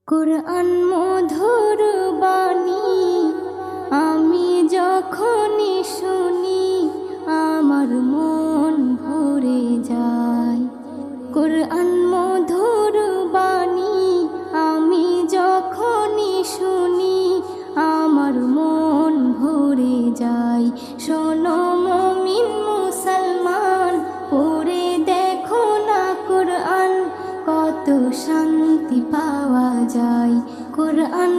কুরআন মধুর বাণী আমি যখনই শুনি আমার মন ভরে যায়। কুরআন মধুর বাণী আমি যখনই শুনি আমার মন ভরে যায়। শোনো মুমিন মুসলমান, পড়ে দেখো না কুরআন, কত শান্তি পাওয়া যায়। কুরআন